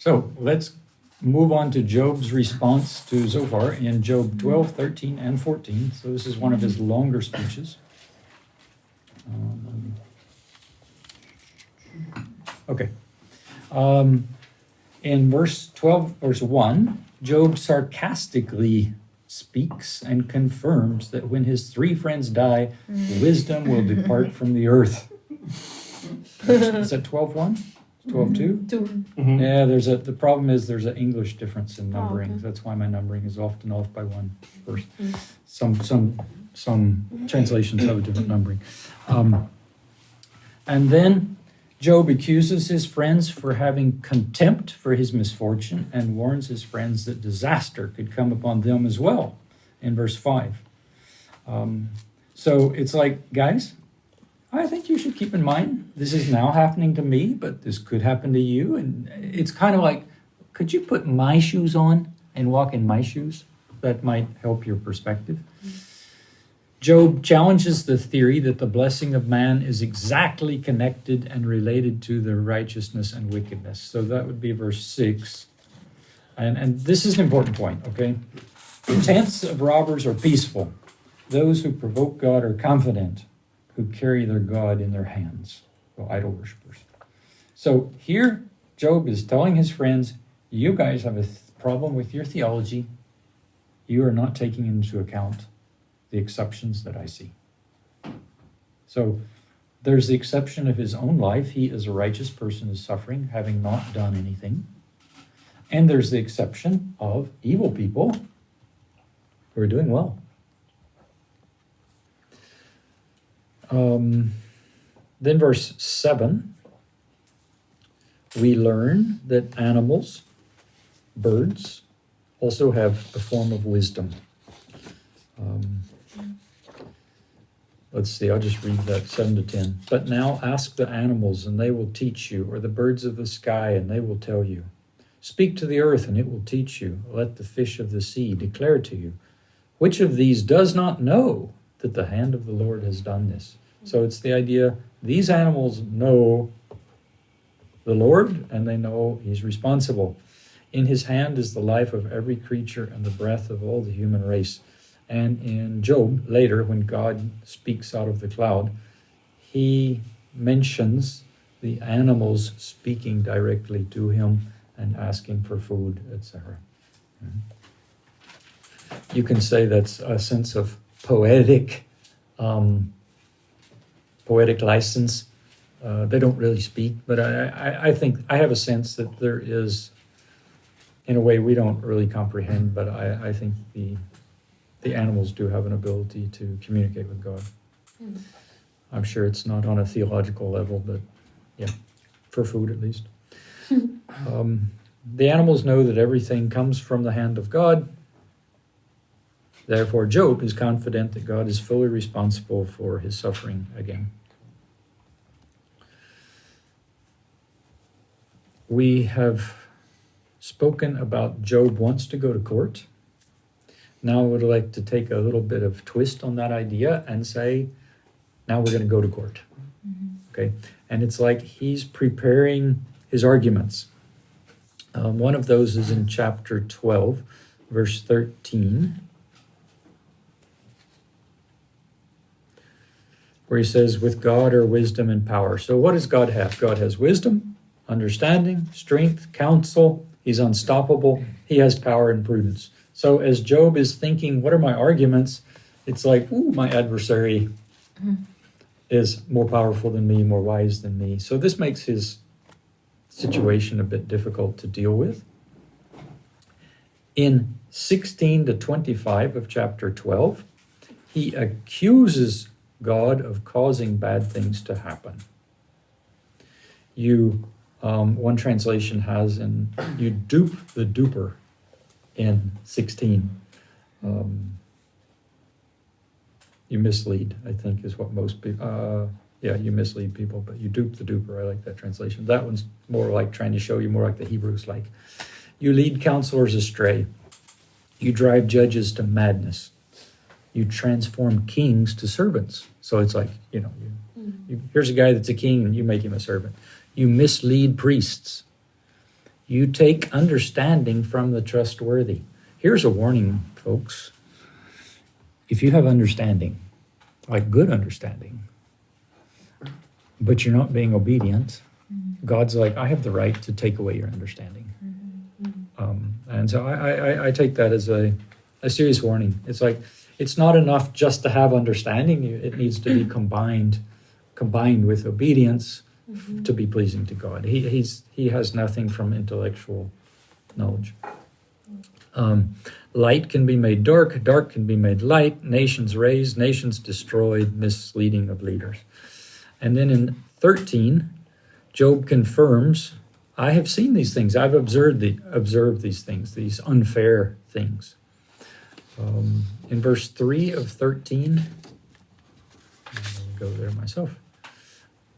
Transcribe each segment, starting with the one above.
So let's move on to Job's response to Zophar in Job 12, 13, and 14. So this is one of his longer speeches. Okay. In verse 1, Job sarcastically speaks and confirms that when his three friends die, wisdom will depart from the earth. Is that 12:1? 12:2? 2. Mhm. Yeah, the problem is there's an English difference in numbering. okay. That's why my numbering is often off by one verse. Some translations have a different numbering. And then Job accuses his friends for having contempt for his misfortune and warns his friends that disaster could come upon them as well in verse 5. So it's like, guys, I think you should keep in mind, this is now happening to me, but this could happen to you. And it's kind of like, could you put my shoes on and walk in my shoes? That might help your perspective. Job challenges the theory that the blessing of man is exactly connected and related to the righteousness and wickedness. So that would be verse 6. And this is an important point, okay? The tents of robbers are peaceful. Those who provoke God are confident, who carry their God in their hands. So idol worshippers. So here, Job is telling his friends, you guys have a problem with your theology. You are not taking into account the exceptions that I see. So there's the exception of his own life. He is a righteous person who's suffering, having not done anything. And there's the exception of evil people who are doing well. Then verse 7, we learn that animals, birds, also have a form of wisdom. Let's see, I'll just read that 7 to 10. But now ask the animals, and they will teach you, or the birds of the sky, and they will tell you. Speak to the earth, and it will teach you. Let the fish of the sea declare to you. Which of these does not know that the hand of the Lord has done this? So it's the idea, these animals know the Lord, and they know he's responsible. In his hand is the life of every creature and the breath of all the human race. And in Job, later, when God speaks out of the cloud, he mentions the animals speaking directly to him and asking for food, etc. You can say that's a sense of poetic license. They don't really speak, but I think I have a sense that there is, in a way we don't really comprehend, but I think the animals do have an ability to communicate with God. I'm sure it's not on a theological level, but yeah, for food at least. The animals know that everything comes from the hand of God. Therefore, Job is confident that God is fully responsible for his suffering again. We have spoken about Job wants to go to court. Now I would like to take a little bit of twist on that idea and say, now we're going to go to court. Okay? And it's like he's preparing his arguments. One of those is in chapter 12, verse 13, where he says, with God are wisdom and power. So what does God have? God has wisdom, understanding, strength, counsel. He's unstoppable. He has power and prudence. So as Job is thinking, what are my arguments? It's like, ooh, my adversary is more powerful than me, more wise than me. So this makes his situation a bit difficult to deal with. In 16 to 25 of chapter 12, he accuses God of causing bad things to happen. One translation has, and you dupe the duper in 16. You mislead, I think, is what most people, you mislead people, but you dupe the duper. I like that translation. That one's more like trying to show you more like the Hebrews like. You lead counselors astray. You drive judges to madness. You transform kings to servants. So it's like, here's a guy that's a king and you make him a servant. You mislead priests. You take understanding from the trustworthy. Here's a warning, folks. If you have understanding, like good understanding, but you're not being obedient, God's like, I have the right to take away your understanding. And so I take that as a serious warning. It's like, it's not enough just to have understanding. It needs to be combined with obedience to be pleasing to God. He has nothing from intellectual knowledge. Light can be made dark, dark can be made light, nations raised, nations destroyed, misleading of leaders. And then in 13, Job confirms, I have seen these things. I've observed these things, these unfair things. In verse 3 of 13, I'll go there myself.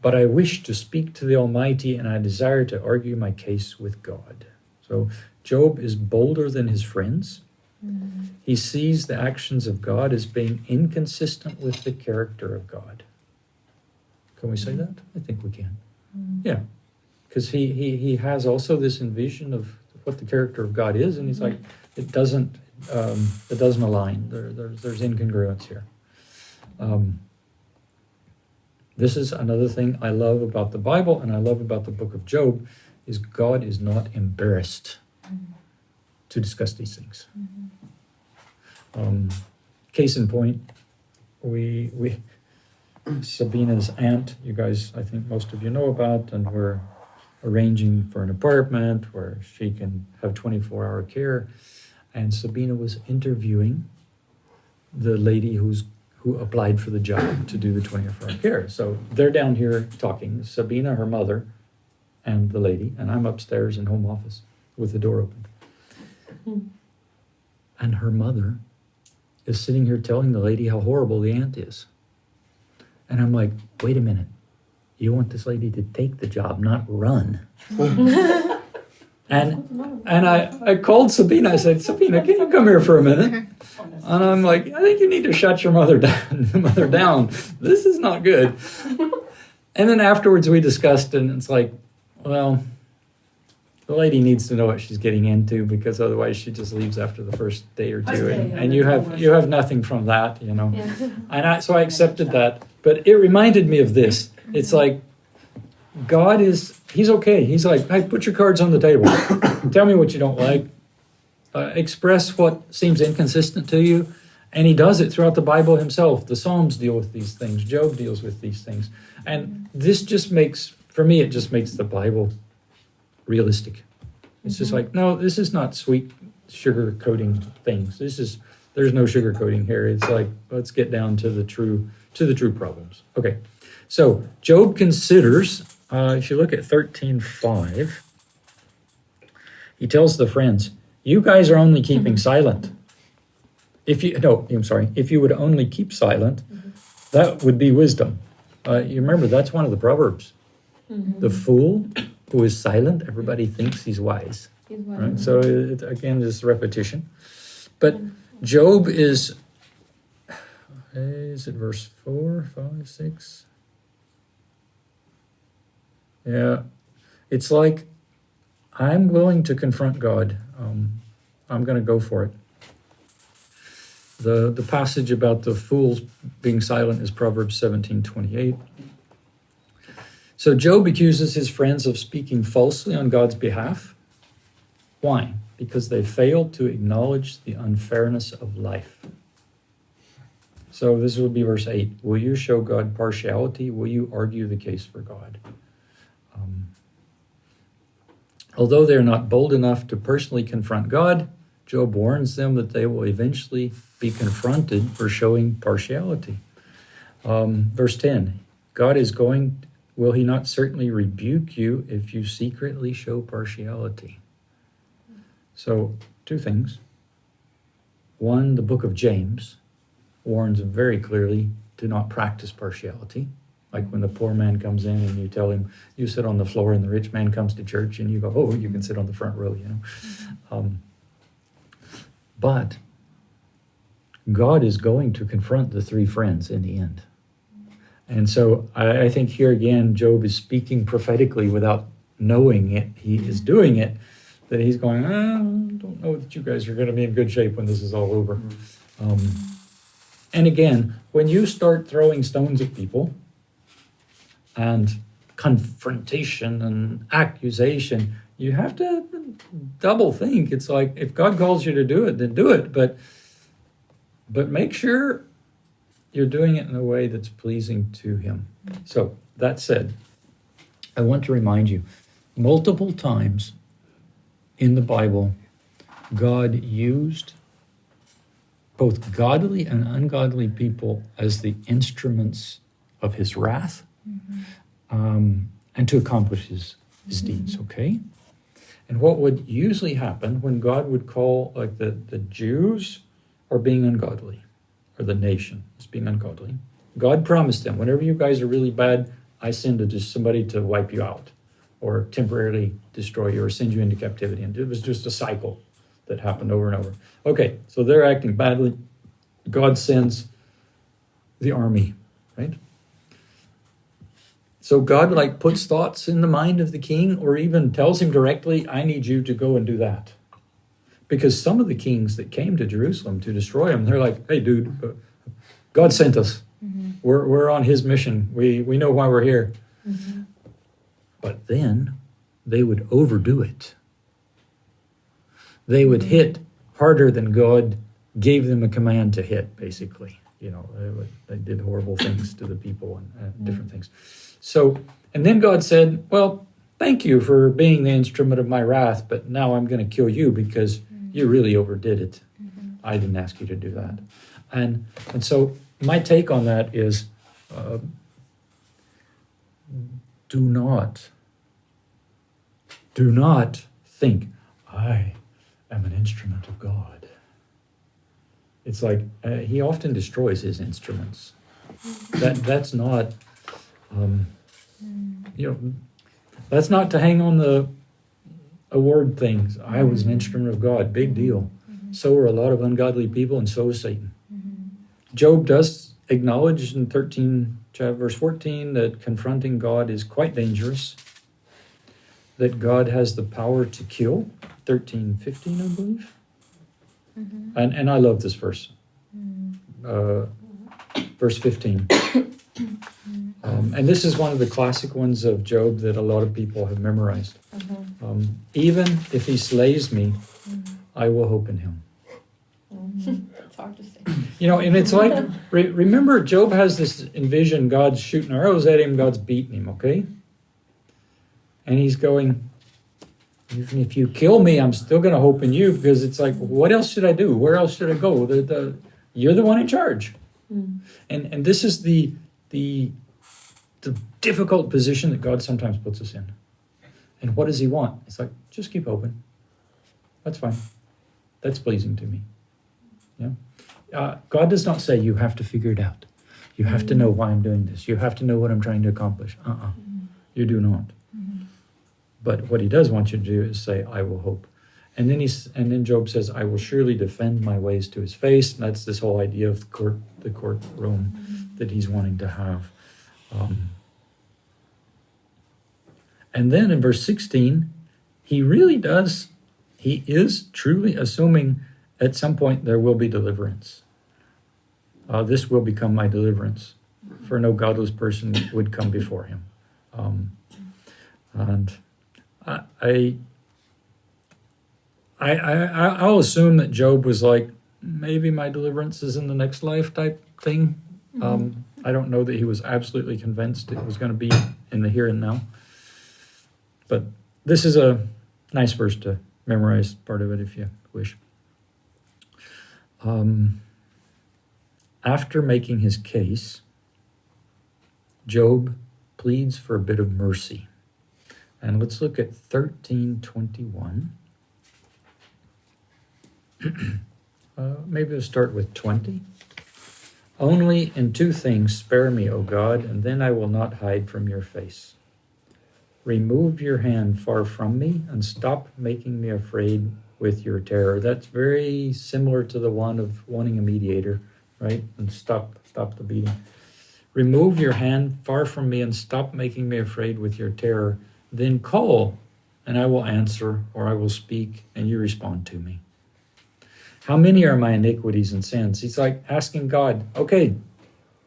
But I wish to speak to the Almighty, and I desire to argue my case with God. So Job is bolder than his friends. He sees the actions of God as being inconsistent with the character of God. Can we say that? I think we can. Yeah, because he has also this envision of what the character of God is, and he's like, it doesn't align. There's incongruence here. This is another thing I love about the Bible, and I love about the book of Job, is God is not embarrassed to discuss these things. Case in point, we Sabina's aunt, you guys, I think most of you know about, and we're arranging for an apartment where she can have 24-hour care. And Sabina was interviewing the lady who applied for the job to do the 24-hour care. So they're down here talking, Sabina, her mother, and the lady, and I'm upstairs in home office with the door open. And her mother is sitting here telling the lady how horrible the aunt is. And I'm like, wait a minute. You want this lady to take the job, not run. And I called Sabina. I said, Sabina, can you come here for a minute? And I'm like, I think you need to shut your mother down. This is not good. And then afterwards we discussed, and it's like, well, the lady needs to know what she's getting into, because otherwise she just leaves after the first day or two, and you have nothing from that, you know. Yeah. And so I accepted that, but it reminded me of this. It's like God he's okay. He's like, hey, put your cards on the table. Tell me what you don't like. Express what seems inconsistent to you. And he does it throughout the Bible himself. The Psalms deal with these things. Job deals with these things. And this just makes the Bible realistic. It's just like, no, this is not sweet sugar coating things. There's no sugar coating here. It's like, let's get down to the true problems. Okay. So Job considers, if you look at 13:5, he tells the friends, you guys are only keeping silent. If you would only keep silent, that would be wisdom. You remember, that's one of the Proverbs. The fool who is silent, everybody thinks he's wise. Right? So again, this repetition. But Job is it verse 4, 5, 6? Yeah. It's like, I'm willing to confront God. I'm going to go for it. The passage about the fools being silent is Proverbs 17:28. So Job accuses his friends of speaking falsely on God's behalf. Why? Because they failed to acknowledge the unfairness of life. So this will be verse 8. Will you show God partiality? Will you argue the case for God? Although they're not bold enough to personally confront God, Job warns them that they will eventually be confronted for showing partiality. Verse 10, will he not certainly rebuke you if you secretly show partiality? So, two things. One, the book of James warns very clearly to not practice partiality. Like when the poor man comes in and you tell him, you sit on the floor, and the rich man comes to church and you go, oh, you can sit on the front row, you know. But God is going to confront the three friends in the end. And so I think here again, Job is speaking prophetically without knowing it. He is doing it. that he's going, I don't know that you guys are going to be in good shape when this is all over. And again, when you start throwing stones at people and confrontation and accusation, you have to double think. It's like, if God calls you to do it, then do it. But make sure you're doing it in a way that's pleasing to him. So that said, I want to remind you, multiple times in the Bible, God used both godly and ungodly people as the instruments of his wrath, and to accomplish his deeds, okay? And what would usually happen when God would call, like the Jews are being ungodly, or the nation is being ungodly, God promised them, whenever you guys are really bad, I send just somebody to wipe you out, or temporarily destroy you, or send you into captivity. And it was just a cycle that happened over and over. Okay, so they're acting badly. God sends the army, right? So God puts thoughts in the mind of the king, or even tells him directly, I need you to go and do that. Because some of the kings that came to Jerusalem to destroy him, they're like, hey dude, God sent us. We're on his mission. We know why we're here. But then they would overdo it. They would hit harder than God gave them a command to hit, basically. They did horrible things to the people and different things. So, and then God said, well, thank you for being the instrument of my wrath, but now I'm going to kill you because you really overdid it. I didn't ask you to do that. And so my take on that is, do not think, I am an instrument of God. It's like, he often destroys his instruments. That's not, that's not to hang on the award things. I was an instrument of God, big deal. So are a lot of ungodly people, and so is Satan. Job does acknowledge in verse 14 that confronting God is quite dangerous, that God has the power to kill, 13:15, I believe. And I love this verse, verse 15. And this is one of the classic ones of Job that a lot of people have memorized. Even if he slays me, I will hope in him. It's hard to say. And it's like, remember, Job has this envision, God's shooting arrows at him, God's beating him, okay? And he's going, even if you kill me, I'm still going to hope in you, because it's like, what else should I do? Where else should I go? You're the one in charge. And this is the difficult position that God sometimes puts us in. And what does he want? It's like, just keep hoping. That's fine. That's pleasing to me. Yeah. God does not say you have to figure it out. You have to know why I'm doing this. You have to know what I'm trying to accomplish. You do not. But what he does want you to do is say, I will hope. And then Job says, I will surely defend my ways to his face. And that's this whole idea of the courtroom that he's wanting to have. And then in verse 16, he is truly assuming at some point there will be deliverance. This will become my deliverance, for no godless person would come before him. And I'll assume that Job was like, maybe my deliverance is in the next life type thing. I don't know that he was absolutely convinced it was going to be in the here and now. But this is a nice verse to memorize part of it if you wish. After making his case, Job pleads for a bit of mercy. And let's look at 13:21. Maybe we'll start with 20. Only in two things spare me, O God, and then I will not hide from your face. Remove your hand far from me and stop making me afraid with your terror. That's very similar to the one of wanting a mediator, right? And stop the beating. Remove your hand far from me and stop making me afraid with your terror. Then call, and I will answer, or I will speak, and you respond to me. How many are my iniquities and sins? He's like asking God, okay,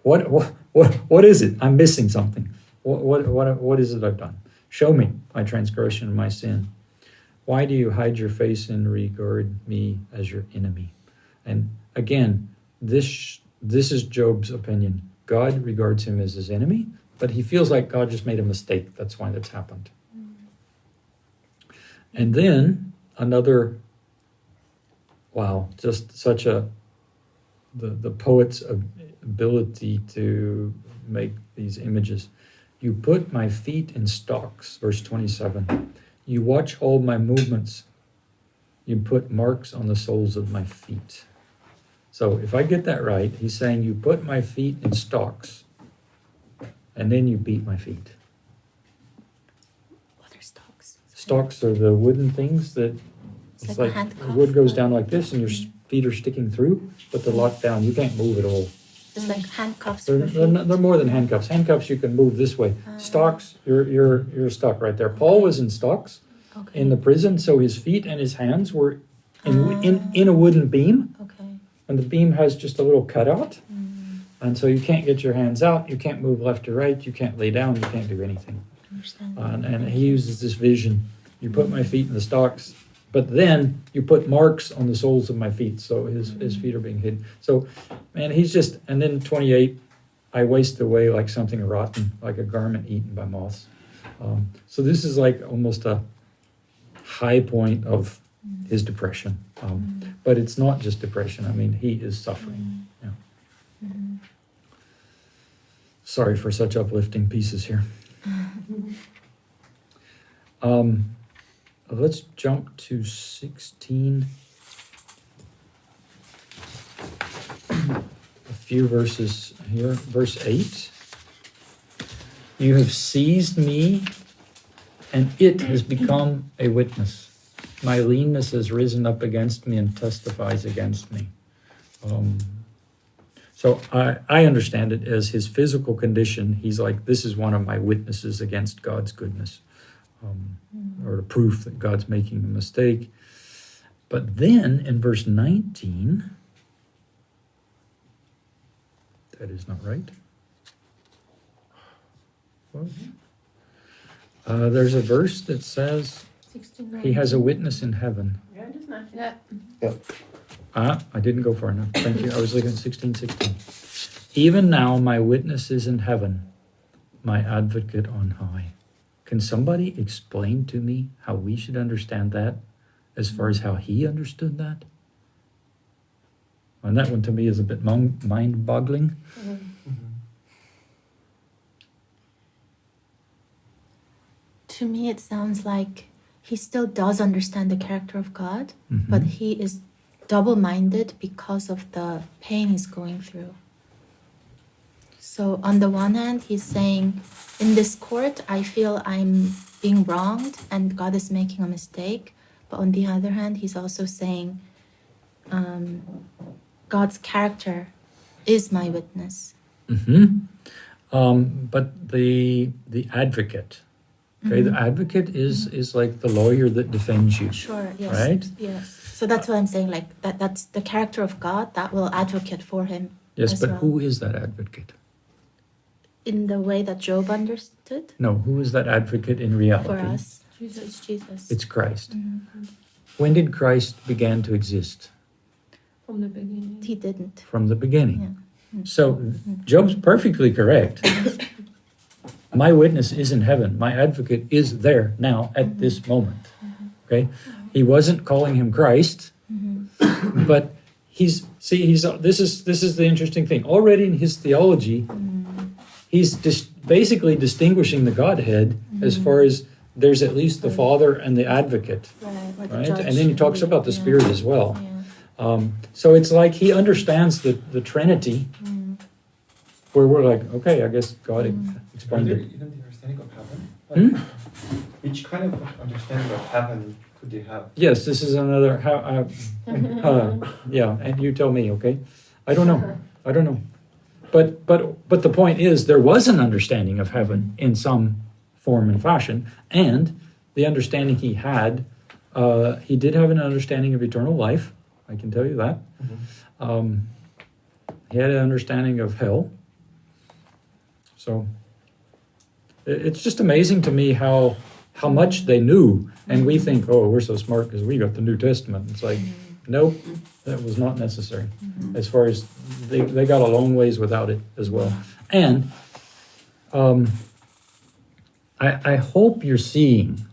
what is it? I'm missing something. What is it I've done? Show me my transgression and my sin. Why do you hide your face and regard me as your enemy? And again, this is Job's opinion. God regards him as his enemy, but he feels like God just made a mistake. That's why that's happened. And then another, wow, just such the poet's ability to make these images. You put my feet in stocks, verse 27. You watch all my movements. You put marks on the soles of my feet. So if I get that right, he's saying you put my feet in stocks, and then you beat my feet. What are stocks? Stocks are the wooden things that It's it's like a like handcuff, the wood goes right? down like this, and your feet are sticking through, but they're locked down. You can't move at all. It's like handcuffs. They're, for they're, feet. not- they're more than handcuffs. Handcuffs you can move this way. Stocks, you're stuck right there. Paul was in stocks Okay. in the prison, so his feet and his hands were in a wooden beam, Okay. and the beam has just a little cutout, Mm, and so you can't get your hands out. You can't move left or right. You can't lay down. You can't do anything. understand. And he uses this vision. You put my feet in the stocks, but then you put marks on the soles of my feet, so his feet are being hidden. So, man, he's just, and then 28, I waste away like something rotten, like a garment eaten by moths. So this is like almost a high point of his depression. But it's not just depression. I mean, he is suffering. Yeah. Sorry for such uplifting pieces here. Let's jump to 16. A few verses here. Verse 8. You have seized me, and it has become a witness. My leanness has risen up against me and testifies against me. So I understand it as his physical condition. He's like, this is one of my witnesses against God's goodness, or the proof that God's making a mistake. But then in verse 19, that is not right. There's a verse that says, 69. he has a witness in heaven. Yeah, just not yet. I didn't go far enough. Thank you. I was looking at 16:16. Even now my witness is in heaven, my advocate on high. Can somebody explain to me how we should understand that as far as how he understood that? And that one to me is a bit mind-boggling. To me, it sounds like he still does understand the character of God, Mhm. but he is double-minded because of the pain he's going through. So on the one hand, he's saying, in this court, I feel I'm being wronged and God is making a mistake. But on the other hand, he's also saying, God's character is my witness. But the advocate, okay, the advocate is like the lawyer that defends you. Sure, yes. Right? Yes. So that's what I'm saying, like that's the character of God that will advocate for him. Yes, as but well. who is that advocate? In the way that Job understood No, who is that advocate in reality? for us. Jesus. It's Jesus. It's Christ. Mhm. When did Christ begin to exist? From the beginning. He didn't. From the beginning. Yeah. So Job's perfectly correct. My witness is in heaven. My advocate is there now at this moment. Okay? He wasn't calling him Christ, but he's this is the interesting thing. Already in his theology, he's basically distinguishing the Godhead as far as there's at least the Father and the advocate, Right. Or the right? judge And then he talks about the yeah. Spirit as well. Yeah. So it's like he understands the Trinity, where we're like, okay, I guess God explained it. Even the understanding of heaven? Hmm? Which kind of understanding of heaven could they have? Yes, this is another yeah, and you tell me, okay? I don't know. But the point is, there was an understanding of heaven in some form and fashion, and the understanding he had. He did have an understanding of eternal life. I can tell you that. He had an understanding of hell. So it's just amazing to me how much they knew. And we think, oh, we're so smart because we got the New Testament. It's like, nope, that was not necessary. As far as they got a long ways without it as well. And I hope you're seeing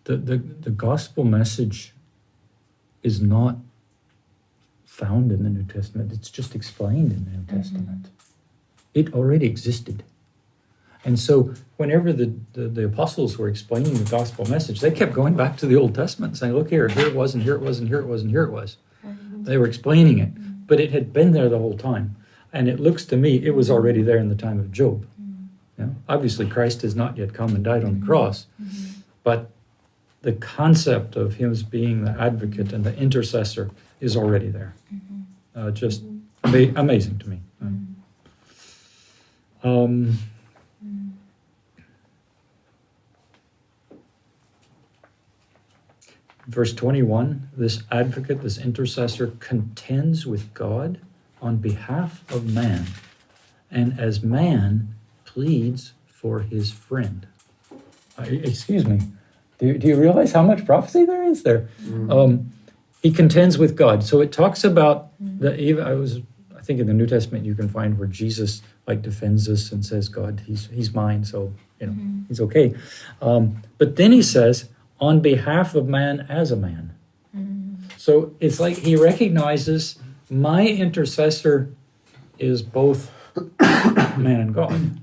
the gospel message is not found in the New Testament. It's just explained in the New Testament. It already existed. And so whenever the apostles were explaining the gospel message, they kept going back to the Old Testament and saying, look here it was, and here it was, and here it was, and here it was. They were explaining it, but it had been there the whole time. And it looks to me, it was already there in the time of Job. Yeah? Obviously, Christ has not yet come and died on the cross, but the concept of him as being the advocate and the intercessor is already there. Just amazing to me. Verse 21, this advocate, this intercessor contends with God on behalf of man, and as man pleads for his friend. Excuse me, do you realize how much prophecy there is there? He contends with God. So it talks about, I think in the New Testament you can find where Jesus like defends us and says, God, he's mine, so he's okay. But then he says, on behalf of man as a man. So it's like he recognizes my intercessor is both man and God.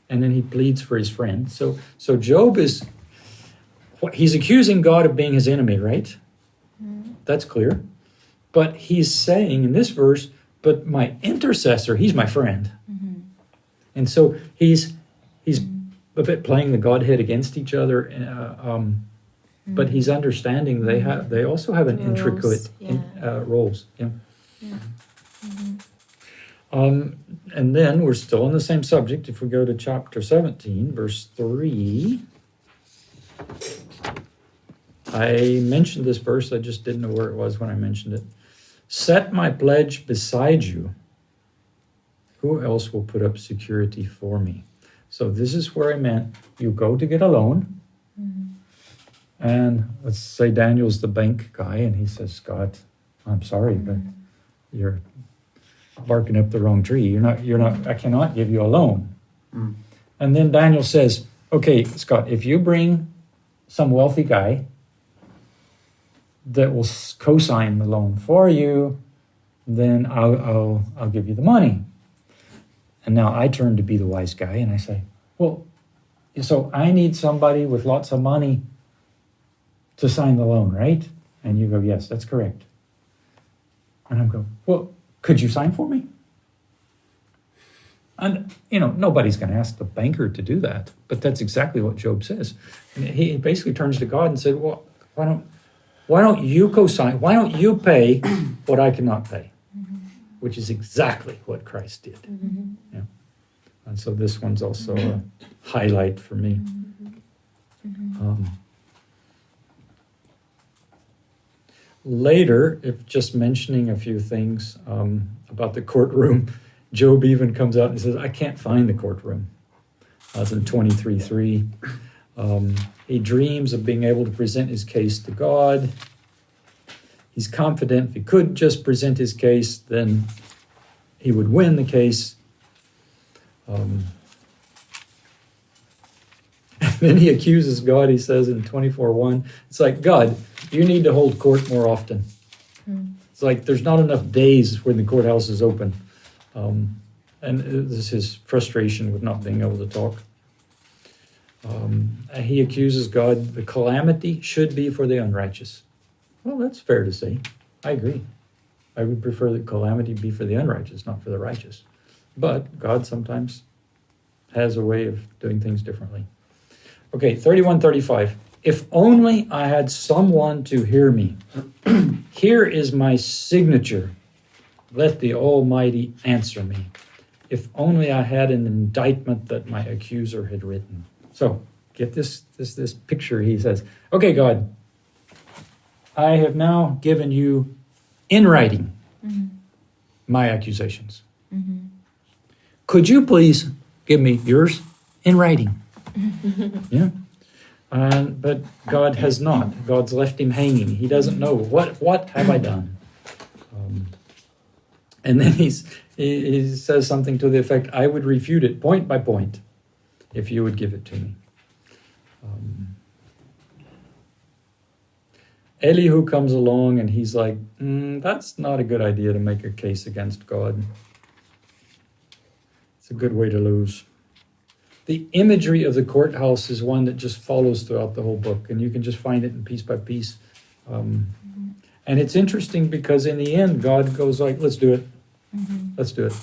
And then he pleads for his friend. So Job he's accusing God of being his enemy, right? That's clear. But he's saying in this verse, but my intercessor, he's my friend. And so he's a bit playing the Godhead against each other, but he's understanding they also have an intricate roles. Yeah. And then we're still on the same subject. If we go to chapter 17, verse 3, I mentioned this verse. I just didn't know where it was when I mentioned it. Set my pledge beside you. Who else will put up security for me? So this is where I meant you go to get a loan. And let's say Daniel's the bank guy, and he says, Scott, I'm sorry, but you're barking up the wrong tree. I cannot give you a loan. And then Daniel says, okay, Scott, if you bring some wealthy guy that will co-sign the loan for you, then I'll give you the money. And now I turn to be the wise guy and I say, well, so I need somebody with lots of money to sign the loan, right? And you go, yes, that's correct. And I'm going, well, could you sign for me? And, nobody's going to ask the banker to do that. But that's exactly what Job says. And he basically turns to God and said, well, why don't you co-sign? Why don't you pay what I cannot pay? Which is exactly what Christ did. Yeah. And so this one's also a highlight for me. Later, if just mentioning a few things about the courtroom, Job even comes out and says, I can't find the courtroom. That's in 23:3. He dreams of being able to present his case to God. He's confident if he could just present his case, then he would win the case. And then he accuses God, he says in 24:1, it's like, God, you need to hold court more often. It's like there's not enough days when the courthouse is open. And this is his frustration with not being able to talk. And he accuses God, the calamity should be for the unrighteous. Well, that's fair to say. I agree. I would prefer that calamity be for the unrighteous, not for the righteous. But God sometimes has a way of doing things differently. Okay, 31:35. If only I had someone to hear me. Here is my signature. Let the Almighty answer me. If only I had an indictment that my accuser had written. So, get this picture. He says, okay, God, I have now given you in writing my accusations. Could you please give me yours in writing? Yeah. But God has not. God's left him hanging. He doesn't know. What have I done? And then he says something to the effect, I would refute it point by point if you would give it to me. Elihu comes along and he's like, that's not a good idea to make a case against God. It's a good way to lose. The imagery of the courthouse is one that just follows throughout the whole book, and you can just find it in piece by piece. And it's interesting because in the end, God goes like, let's do it. Let's do it.